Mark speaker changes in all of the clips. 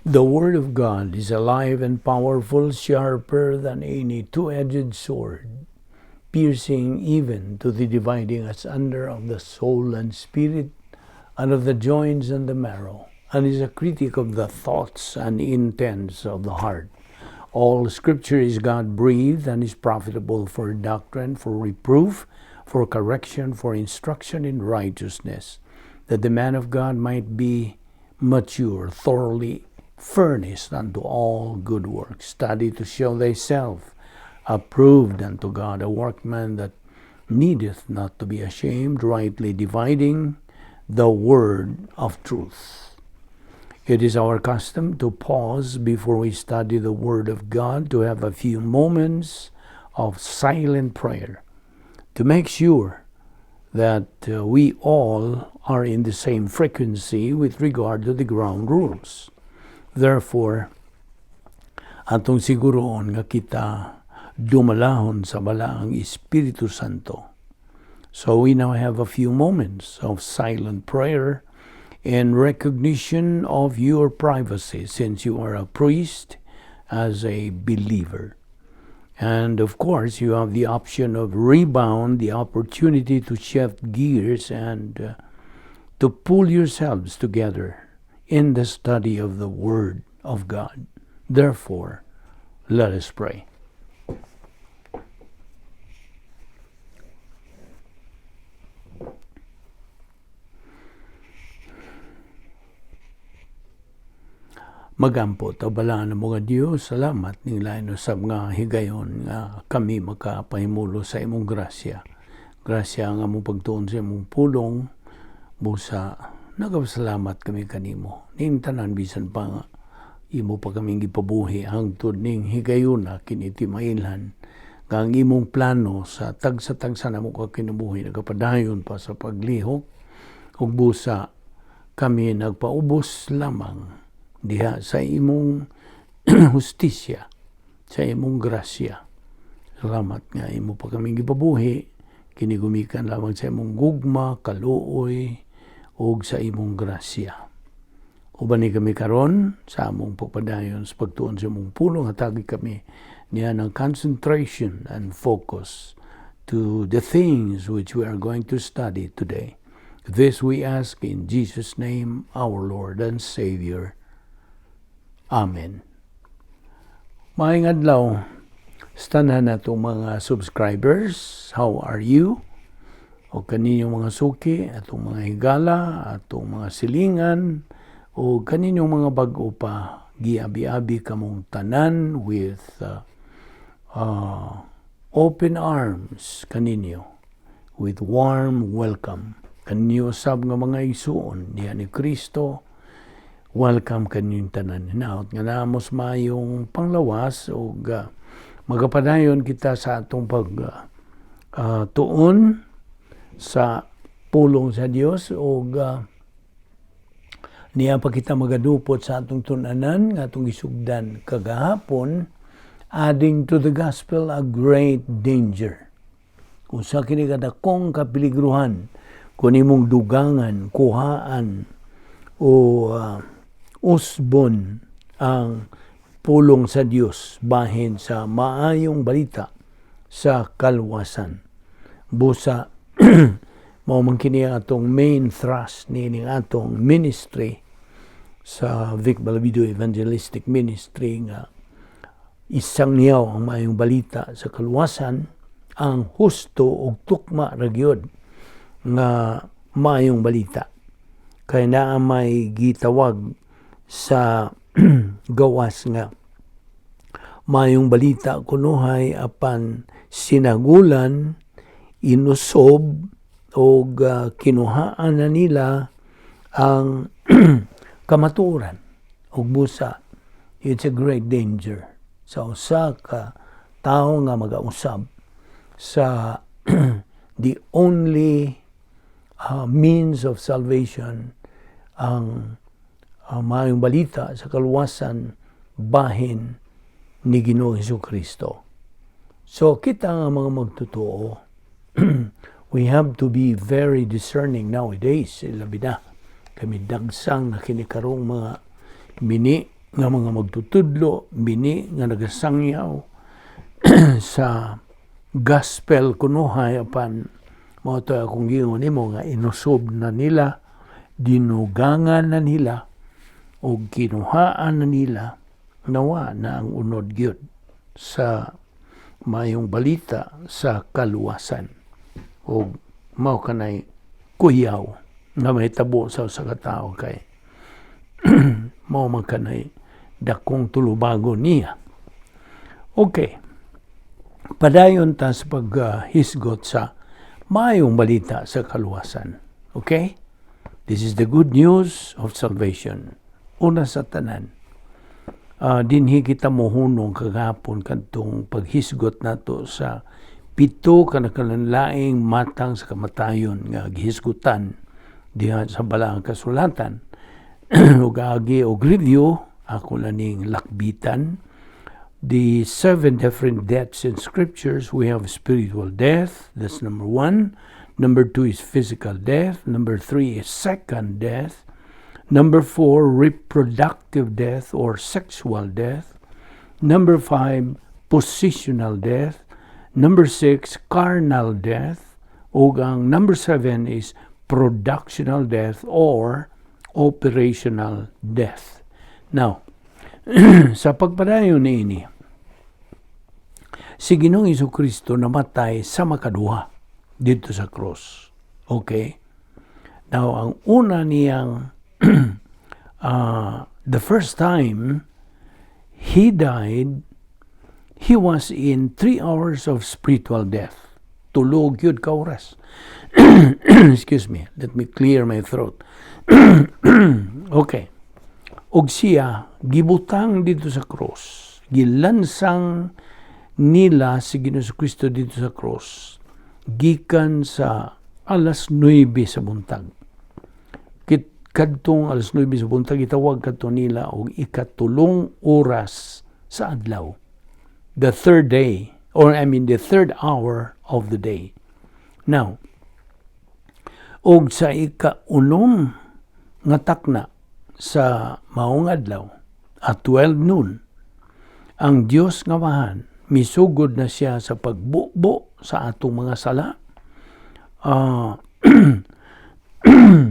Speaker 1: The Word of God is alive and powerful, sharper than any two-edged sword, piercing even to the dividing asunder of the soul and spirit, and of the joints and the marrow, and is a critic of the thoughts and intents of the heart. All Scripture is God-breathed and is profitable for doctrine, for reproof, for correction, for instruction in righteousness, that the man of God might be mature, thoroughly furnished unto all good works. Study to show thyself approved unto God, a workman that needeth not to be ashamed, rightly dividing the word of truth. It is our custom to pause before we study the Word of God, to have a few moments of silent prayer, to make sure that we all are in the same frequency with regard to the ground rules. Therefore, atong siguroon nga kita dumalahon sa balaang Espiritu Santo. So we now have a few moments of silent prayer in recognition of your privacy, since you are a priest as a believer. And of course, you have the option of rebound, the opportunity to shift gears and to pull yourselves together in the study of the Word of God. Therefore, let us pray. Magampo, tabalaan ng mga Diyos, salamat nila sa mga higayon nga kami makapahimulo sa imong grasya. Grasya nga mong pagtuon sa imong pulong, busa, nagapasalamat kami kanimo. Ning tanan bisan pa nga, imo pa kaming gipabuhi hangtod ning higayon na kiniti mailhan. Nga ang imong plano sa tagsa-tagsa na mo ka kinabuhi, nagapadayon pa sa paglihok, ug busa kami nagpaubos lamang diha sa imong hustisya, sa imong grasya. Salamat nga imo pa kaming gipabuhi, kinigumikan lamang sa imong gugma, kaluoy, ug sa imong grasya. Uban ni kami karon sa among pagpadayon sa pagtuon sa imong pulong, hatagi kami niya ng concentration and focus to the things which we are going to study today. This we ask in Jesus' name, our Lord and Savior. Amen. Maayong adlaw sa tanan natong mga subscribers. How are you? O kaninyong mga suki, atong mga higala, atong mga silingan, o kaninyong mga bag-o pa, giabi-abi kamong tanan with open arms kaninyo, with warm welcome. Kaninyo sab nga mga isuon diha ni Kristo, welcome kanyang tanan. Hinaot nga namos mayong panglawas o magapadayon kita sa atong tuon sa pulong sa Dios o niya pa kita magadupot sa atong tunanan nga atong isugdan kagahapon, adding to the gospel a great danger. Kung sa kini kadakong kapiligruhan, kung imong dugangan, kuhaan o usbon ang pulong sa Dios bahin sa maayong balita sa kalwasan. Busa mao man kini atong main thrust nining atong ministry sa Balbido Evangelistic Ministry nga isang niyaw ang maayong balita sa kalwasan, ang husto ug tukma ra gyud nga maayong balita. Kay naa may gitawag sa gawas nga mayong balita kunuhay apan sinagulan, inusob o kinuhaan na nila ang kamatuoran ug busa. It's a great danger sa usa ka tawo nga magausab sa the only means of salvation, ang maayong balita sa kalwasan bahin ni Ginoong Hesukristo. So kita nga mga magtotoo, we have to be very discerning nowadays. Labi na kami dagsang na kinikarong mga mini nga mga magtutudlo, bini nga nagasangyaw sa gospel kunuhay apan mo to akong giingon nimo nga inusob na nila, dinugangan na nila o kinuhaan na nila, nawa na ang unod gyud sa mayong balita sa kaluwasan o mao kanay kuyaw nga may tabo sa usa ka tawo kay mao man kanay dakong tulubago niya. Okay, padayon ta sa paghisgot sa mayong balita sa kaluwasan. Okay? This is the good news of salvation. Una sa tanan, dinhi kita mohunong kagapon kadtong paghisgot nato sa 7 kanakalanlaing matang sa kamatayon nga gihisgutan diha sa balaang kasulatan. Ug agi og review ako laning lakbitan the 7 different deaths in scriptures. We have spiritual death, that's number 1. Number 2 is physical death. Number 3 is second death. Number 4, reproductive death or sexual death. Number 5, positional death. Number 6, carnal death. Ug ang number 7 is productional death or operational death. Now, sa pagpadayon niini, si Ginoong Jesucristo namatay sa makaduha dito sa cross. Okay? Now, ang una niyang the first time he died, he was in 3 hours of spiritual death. Tulog yun ka oras. Excuse me, let me clear my throat. Okay. Og siya gibutang dito sa cross, gilansang nila si Ginoong Kristo dito sa cross gikan sa alas 9 sa buntag. Kadtong alas 9 sa buntag itawag kadto nila og ikatulong oras sa adlaw, the third day, or the third hour of the day. Now, og sa ika-unom nga takna sa maong adlaw at 12 noon, ang Dios nga Amahan misugod na siya sa pagbubo sa atong mga sala,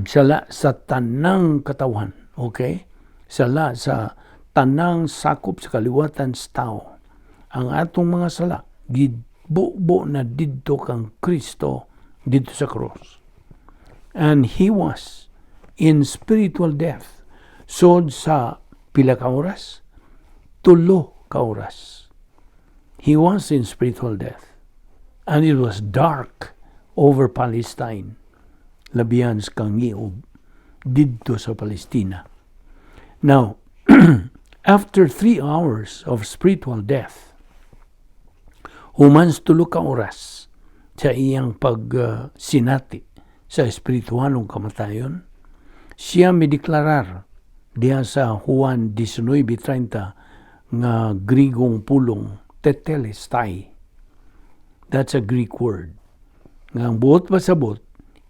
Speaker 1: sala sa tanang katawan, okay? Sala sa tanang sakop sa kaliwatan sa tao. Ang atong mga sala gibubo na didto kang Kristo dito sa cross. And he was in spiritual death. Sod sa pila ka oras? 3 ka oras. He was in spiritual death. And it was dark over Palestine. Labihan sa kangiob didto sa Palestina. Now, after 3 hours of spiritual death, humans 3 ka oras sa iyang pagsinati sa espiritualong kamatayon, siya mideklarar diya sa Juan 19:30 nga Grigong pulong tetelestai. That's a Greek word. Nga ang buot pasabot,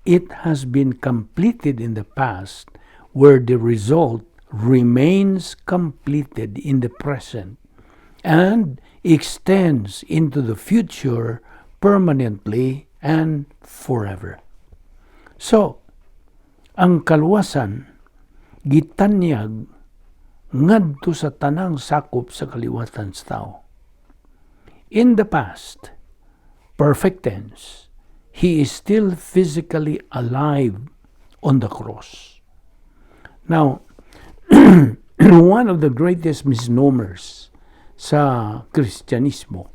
Speaker 1: it has been completed in the past, where the result remains completed in the present and extends into the future permanently and forever. So, ang kaluwasan gitanyag ngadto sa tanang sakop sa kaliwatan sa tao. In the past, perfect tense, he is still physically alive on the cross. Now, one of the greatest misnomers sa Kristyanismo,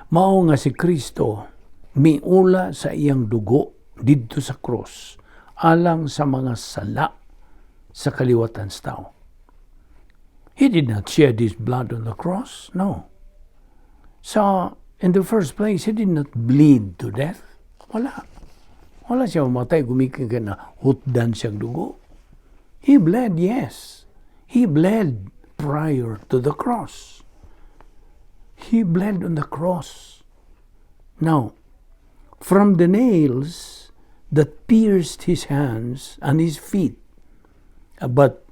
Speaker 1: mao nga si Kristo miula sa iyang dugo didto sa cross alang sa mga sala sa kaliwatan sa tao. He did not shed his blood on the cross, no. So, in the first place, he did not bleed to death. Wala. Wala siya mamatay, gumikin ka na hutdan siyang dugo. He bled, yes. He bled prior to the cross. He bled on the cross. Now, from the nails that pierced his hands and his feet, but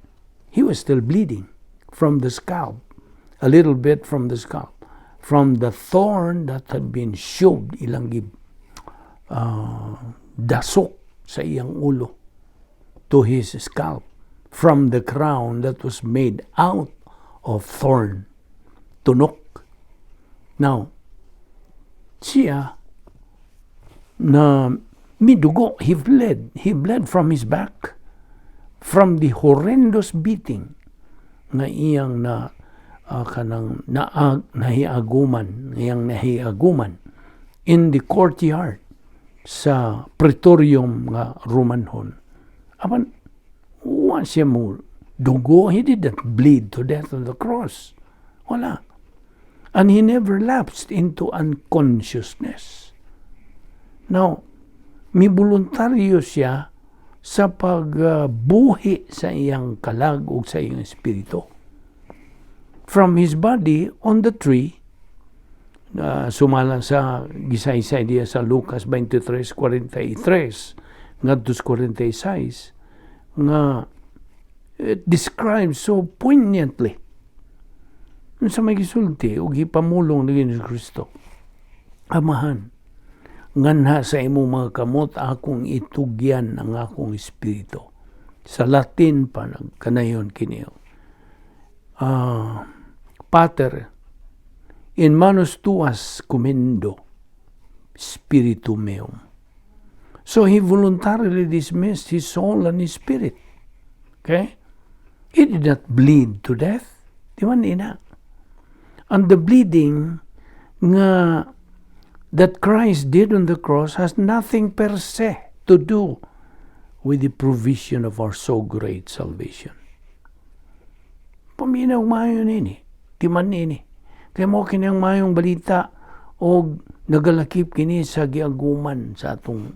Speaker 1: he was still bleeding from the scalp, a little bit from the scalp, from the thorn that had been shoved, ilang dasok sa iyang ulo to his scalp, from the crown that was made out of thorn, tunok. Now, siya, na midugo, he bled from his back, from the horrendous beating na iyang nahiaguman in the courtyard sa praetorium nga Romanhon. Apan, wa siya mo dugo, he didn't bleed to death on the cross. Wala. And he never lapsed into unconsciousness. Now, may voluntaryo siya sa pagbuhi sa iyang kalag o sa iyang espiritu. From his body on the tree, sumala sa gisaysay diya sa Lucas 23:43 ngadto 46 nga it describes so poignantly sa may gisulti o gipamulong ni Hesus Kristo. Amahan, nganha sa imo mga kamot akong itugyan ang akong espiritu. Sa Latin pa kanayon kini. Pater, in manus tuas commendo spiritum meum. So he voluntarily dismissed his soul and his spirit. Okay? He did not bleed to death. Di man ina. And the bleeding nga that Christ did on the cross has nothing per se to do with the provision of our so great salvation. Paminaw mayo nini. Di man nini. Kaya mo kinang mayong balita o nagalakip kini sa giaguman sa atong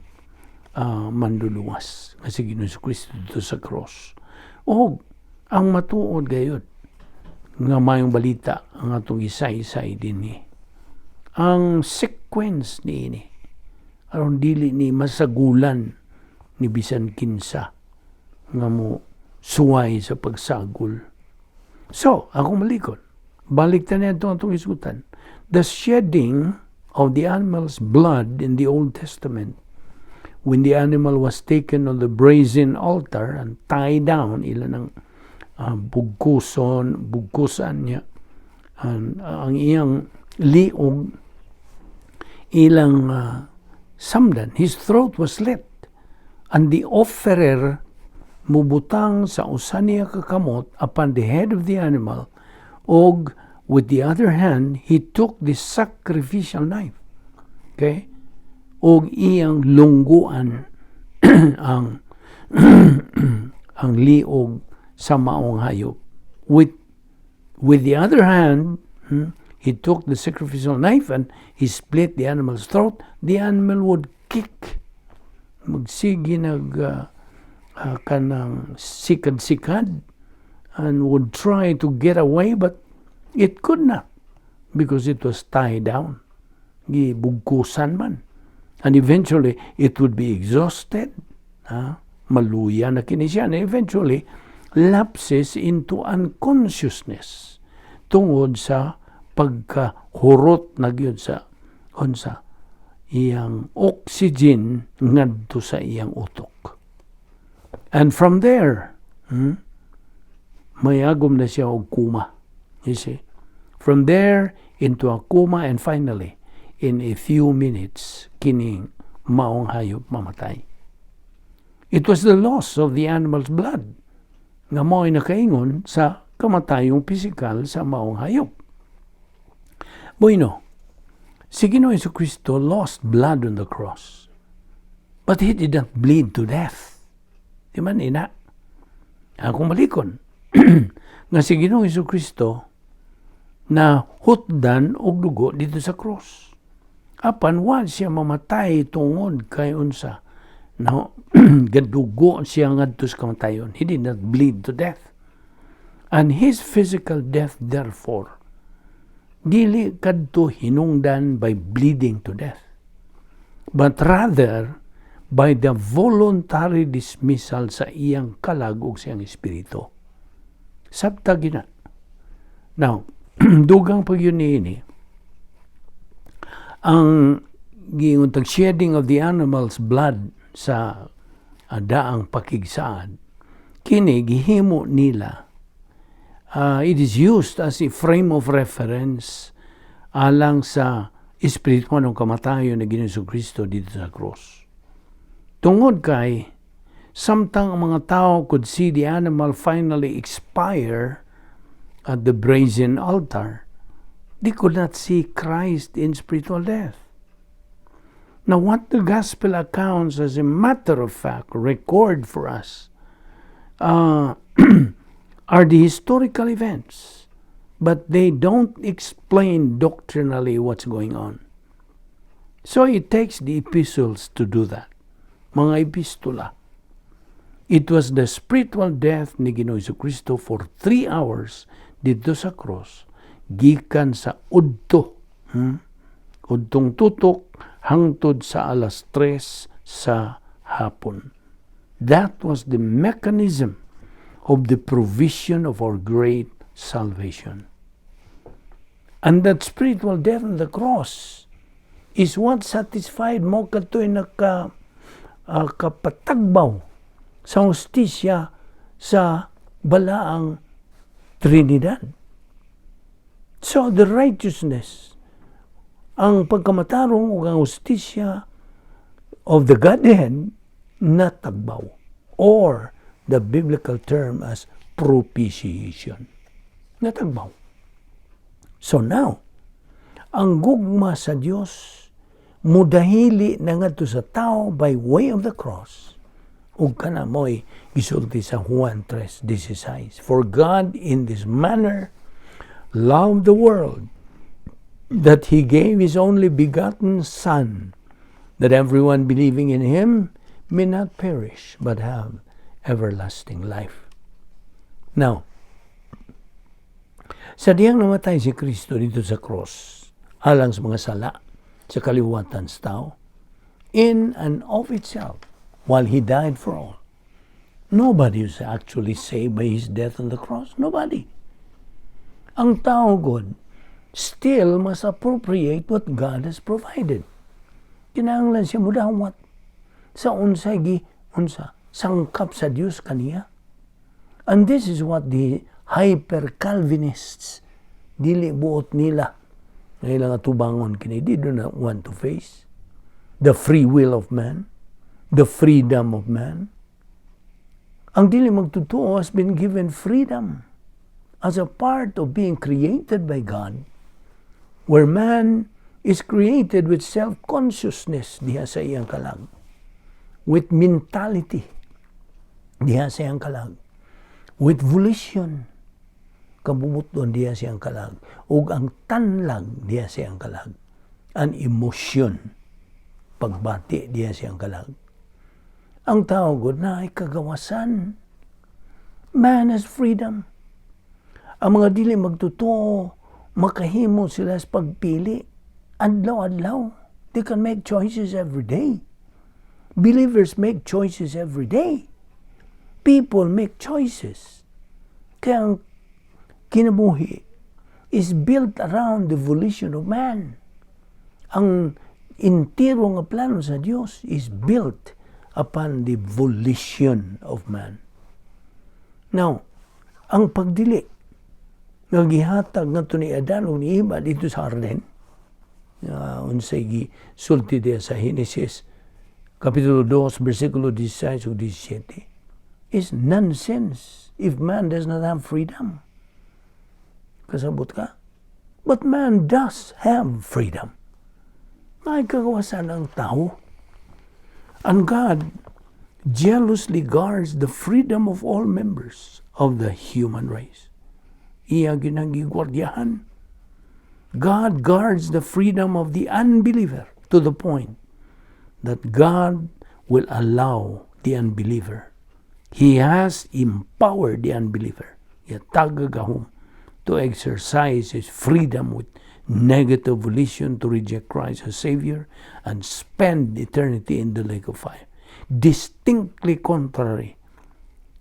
Speaker 1: manduluwas nga si Ginoong Kristo dito sa cross. O ang matuod gayud nga mayong balita ang atong isay-isay dinhi. Ang sequence niini aron dili ni masagulan ni bisan kinsa nga mo suway sa pagsagol. So, ako malikot. Balik ta niya itong isutan. The shedding of the animal's blood in the Old Testament, when the animal was taken on the brazen altar and tied down, ilan ang bugkusan niya, ang iyang liog, ilang samdan, his throat was slit, and the offerer mubutang sa usa niya kakamot upon the head of the animal, og with the other hand, he took the sacrificial knife. Okay? Og iyang lungguan ang ang liog sa maong hayop. With the other hand, he took the sacrificial knife and he split the animal's throat. The animal would kick. Magsigi kanang sikad-sikad and would try to get away, but it could not because it was tied down. Gibugkusan man. And eventually, it would be exhausted. Maluya na kini siya. And eventually, lapses into unconsciousness tungod sa pagkahurot na gyud sa iyang oxygen ngadto sa iyang utok. And from there, mayagom na siya og kuma. You see? From there, into a coma, and finally, in a few minutes, kining maong hayop mamatay. It was the loss of the animal's blood nga mao'y nakaingon sa kamatayong pisikal sa maong hayop. Bueno, si Ginoong Jesucristo lost blood on the cross, but he did not bleed to death. Di man ina? Akong malikon nga si Ginoong Jesucristo na hutdan og dugo dito sa cross. Apan wa siya mamatay tungod kay unsa na gadugo siya ngadto sa kamatayon. He did not bleed to death. And his physical death, therefore, dili kadto hinungdan by bleeding to death, but rather by the voluntary dismissal sa iyang kalag ug sa iyang espiritu. Sabta gina. Now, dugang pag yun ini, ang giuntag shedding of the animal's blood sa daang pakigsaad, kini gihimo nila. It is used as a frame of reference alang sa espiritual ng kamatayon na Ginoong Kristo dito sa cross. Tungod kay, samtang ang mga tao could see the animal finally expire at the brazen altar, they could not see Christ in spiritual death. Now, what the gospel accounts, as a matter of fact, record for us are the historical events, but they don't explain doctrinally what's going on. So it takes the epistles to do that. Mga epistola. It was the spiritual death ni Ginoong Kristo for 3 hours dito sa cross, gikan sa udto. Udtong tutok hangtod sa alas 3 sa hapon. That was the mechanism of the provision of our great salvation. And that spiritual death on the cross is what satisfied mo katoy na kapatagbaw sa hustisya sa balaang Trinidad. So the righteousness, ang pagkamatarong o ang hustisya of the Godhead natagbaw, or the biblical term as propitiation. Natagbaw. So now, ang gugma sa Diyos, mudahili na nga to sa tao by way of the cross. Ug kana mo'y gisulti sa Juan 3:16. For God in this manner loved the world, that He gave His only begotten Son, that everyone believing in Him may not perish, but have everlasting life. Now, sa diyang namatay si Kristo dito sa cross, alang sa mga sala, sa kaliwatan sa tao, in and of itself, while He died for all, nobody was actually saved by His death on the cross. Nobody. Ang tao, God, still must appropriate what God has provided. Kinahanglan siya mudawat sa unsay sangkap sa Dios kaniya. And this is what the hyper-Calvinists dili buot nila ngayon atubangon kini, they do not want to face the free will of man, the freedom of man. Ang dili magtutuo has been given freedom as a part of being created by God, where man is created with self-consciousness diha sa iyang kalag, with mentality diha sa iyang kalag, with volition kabubuton diha sa iyang kalag, ug ang tanlag diha sa iyang kalag, an emotion pagbati diha sa iyang kalag. Ang tao gud na ay kagawasan. Man has freedom. Ang mga dili magtutuo, makahimo sila sa pagpili. Adlaw-adlaw. They can make choices every day. Believers make choices every day. People make choices. Kaya ang kinabuhi is built around the volition of man. Ang intiro nga plano sa Dios is built upon the volition of man. Now, ang pagdili nga gihatag ngadto ni Adan ug ni Eva dito sa Arden, unsay gisulti diya sa Genesis kapitulo 2 bersikulo 16 ug 17, is nonsense if man does not have freedom. Kasabot ka? But man does have freedom. May kagawasan ang tao. And God jealously guards the freedom of all members of the human race. Iya ginagigwardiyahan. God guards the freedom of the unbeliever to the point that God will allow the unbeliever. He has empowered the unbeliever, yatagagahom, to exercise his freedom with negative volition to reject Christ as Savior and spend eternity in the lake of fire. Distinctly contrary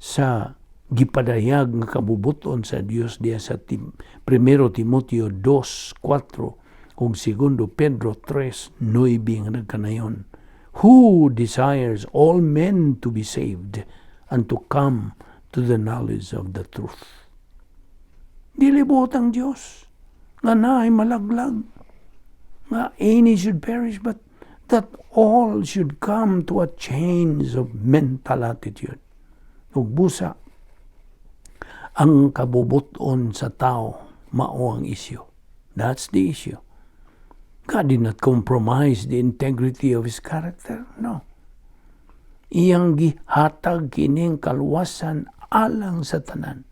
Speaker 1: sa gipadayag nga kabubuton sa Dios diya sa 1 Timoteo 2:4 ug 2 Pedro 3:9 nga nagkanayon. Who desires all men to be saved and to come to the knowledge of the truth. Dili buot ang Dios nga naay malaglag nga any should perish, but that all should come to a change of mental attitude. Ug busa ang kabubuton sa tao mao ang issue. That's the issue. God did not compromise the integrity of His character. No. Iyang gihatag kining kaluwasan alang sa tanan.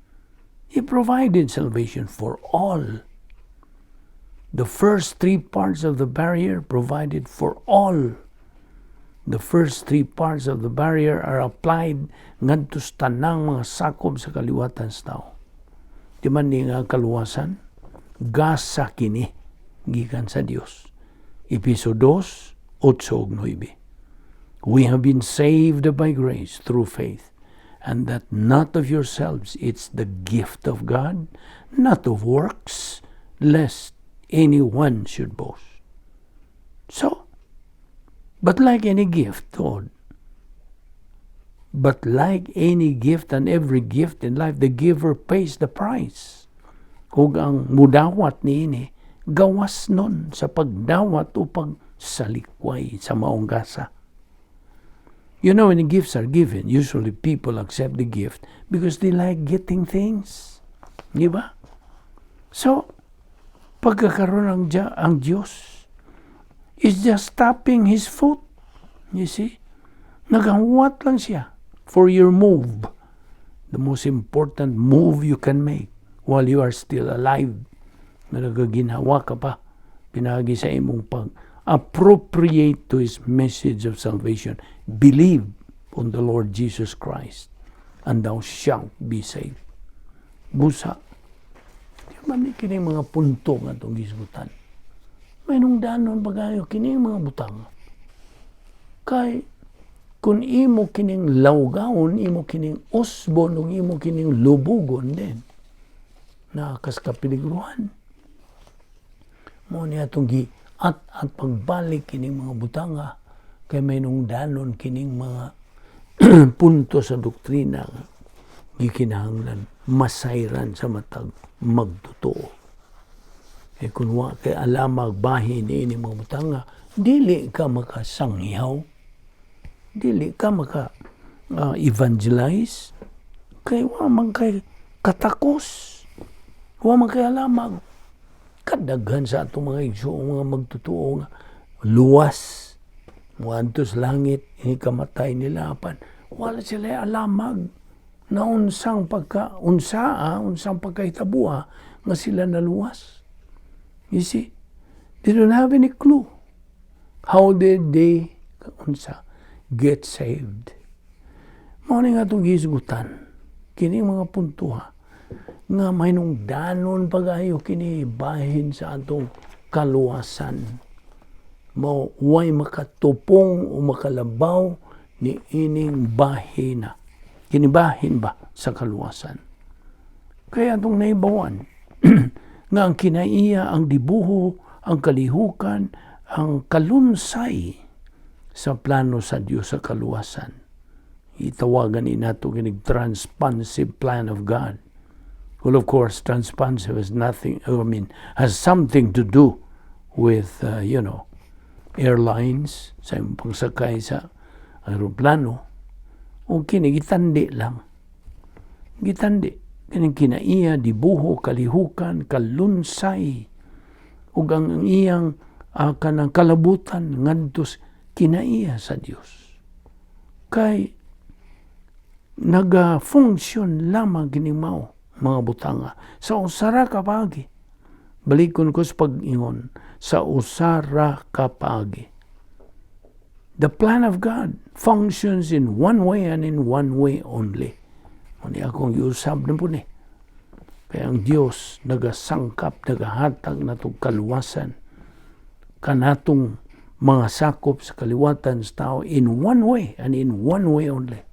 Speaker 1: He provided salvation for all. The first 3 parts of the barrier provided for all. The first 3 parts of the barrier are applied ngadto sa tanang mga sakop sa kaliwatan sa tao. Di man ni nga kaluwasan, gasa kini gikan sa Dios. Episo 2:8-9. We have been saved by grace through faith, and that not of yourselves, it's the gift of God, not of works, lest anyone should boast. So, but like any gift, Lord, and every gift in life, the giver pays the price. Kung ang mudawat niini, gawas nun sa pagdawat o pagsalikway sa maong gasa. You know, when the gifts are given, usually people accept the gift because they like getting things. Di ba? So, pagkakaroon ang Diyos is just tapping His foot. You see? Nagahuwat lang siya for your move. The most important move you can make while you are still alive. Nagaginhawa ka pa. Pinagi sa imong pag-appropriate to His message of salvation. Believe on the Lord Jesus Christ and thou shalt be saved. Busa. Di ba ni kining mga punto nga itong gisgutan? May nung danon pagayo kining mga butang. Kay kung imo kining lawgawon, imo kining usbon, ug imo kining lubugon din. Nakas kapiligruhan. Mo niya itong at pagbalik kining mga butanga, kay may nung danon kining mga punto sa doktrina gikinahanglan masayran sa matag magtotoo. Kung wa kay alamag bahin ni mga butanga, dili ka makasangyaw, dili ka evangelize, kay wa man kay katakos, wa man kay alamag. Kadaghan sa atong mga igsoong mga magtotoo nga luwas, muadto sa langit, kamatay nila apan wala sila alamag na unsang pagkaitabuha nga sila naluwas. You see, they don't have any clue. How did they get saved? Mao nga itong gisgutan. Kini mga puntuha nga may nung danon pagayo kini bahin sa atong kaluwasan. Mao way makatupong o makalabaw ni ining bahina. Kinibahin ba sa kaluwasan? Kaya itong naibawan nga ang kinaiya, ang dibuho, ang kalihukan, ang kalunsay sa plano sa Diyos sa kaluwasan. Itawagan ni nato kinig transpansive plan of God. Well, of course, transpansive has has something to do with, airlines, sa pangsakay sa aeroplano, o kinigitandi lang. Gitandi. Kining kinaiya, dibuho, kalihukan, kalunsay, ug ang iyang kanang kalabutan ngadtos kinaiya sa Dios. Kay naga-function lamang kining mao mga butanga sa usara ka paagi. Balikon ko sa pag-ingon, sa usara ka paagi. The plan of God functions in one way and in one way only. Muni akong iusab na po ni. Kaya ang Diyos nagasangkap, nagahatag na itong kaluwasan, kanatong mga sakop sa kaliwatan sa tao in one way and in one way only.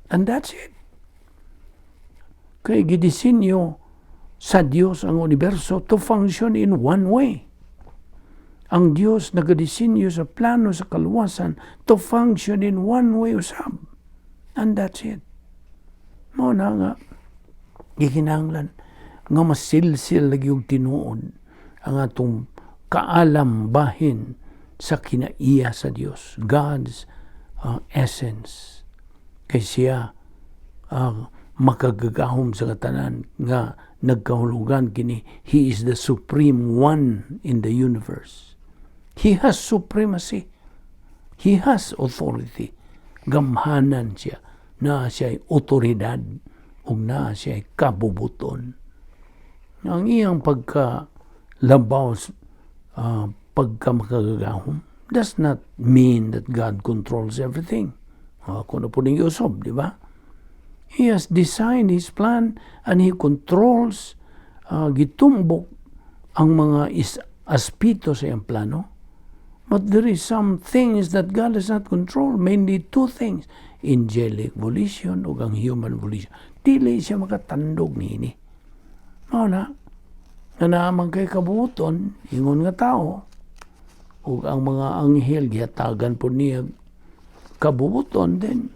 Speaker 1: And that's it. Kay gidisenyo sa Dios ang universo to function in one way. Ang Dios nagadisenyo sa plano sa kaluwasan to function in one way usab. And that's it. Mao na nga gikinahanglan nga masilsil lagi yung tinuod ang atong kaalam bahin sa kinaiya sa Dios, God's essence. Kay siya makagagahom sa katanan nga nagkahulugan kini. He is the supreme one in the universe. He has supremacy. He has authority. Gamhanan siya. Na siya'y otoridad o na siya'y kabubuton. Ang iyang pagkalabaw, pagkamakagagahom, does not mean that God controls everything. Kung na po ning usob, di ba? He has designed His plan and He controls, gitumbok ang mga aspito sa iyang plano. But there is some things that God does not control, mainly two things, angelic volition o ang human volition. Dili siya makatandog niini. Mao na, nga naman kay kabuton, ingon nga tao, o ang mga anghel, gihatagan po niya kabubuton, then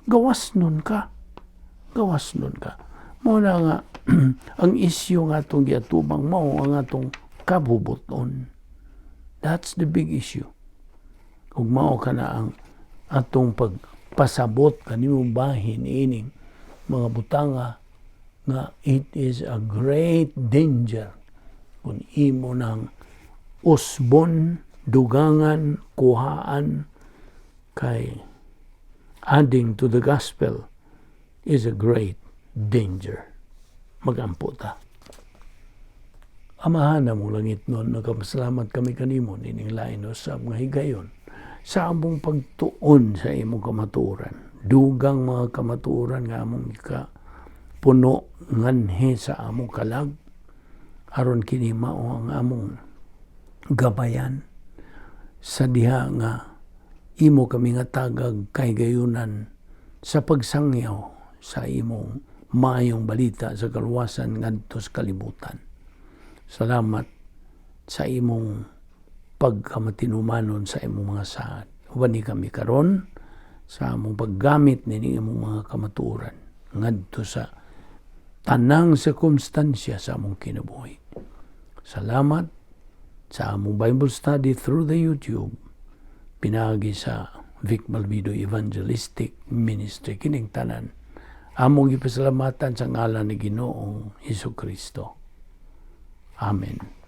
Speaker 1: gawas nun ka. Gawas nun ka. Mao na nga, ang isyu nga itong giatubang mao, ang atong kabubuton. That's the big issue. Kung mao ka na ang atong pagpasabot kanimo bahin ining mga butanga nga it is a great danger kung imo ng usbon, dugangan, kuhaan kay adding to the gospel is a great danger. Magampo ta. Amahan na mong langit nun, nagpasalamat kami kanimo nining lain sa mga higayon sa among pagtuon sa imong kamaturan. Dugang mga kamaturan nga among puno nganhe sa among kalag aron kini mao ang among gabayan sa diha nga imo kami nga tagag kay gayunan sa pagsangyaw sa imong maayong balita sa kaluwasan ngadto sa kalibutan. Salamat sa imong pagkamatinumanon sa imong mga saad. Huwag kami karon sa among paggamit nini imong mga kamaturan ngadto sa tanang sirkumstansya sa among kinabuhi. Salamat sa among Bible study through the YouTube pinagi sa Vic Balbido Evangelistic Ministry. Kining tanan among ipasalamatan sa ngalan ni Ginoong Hesukristo. Amen.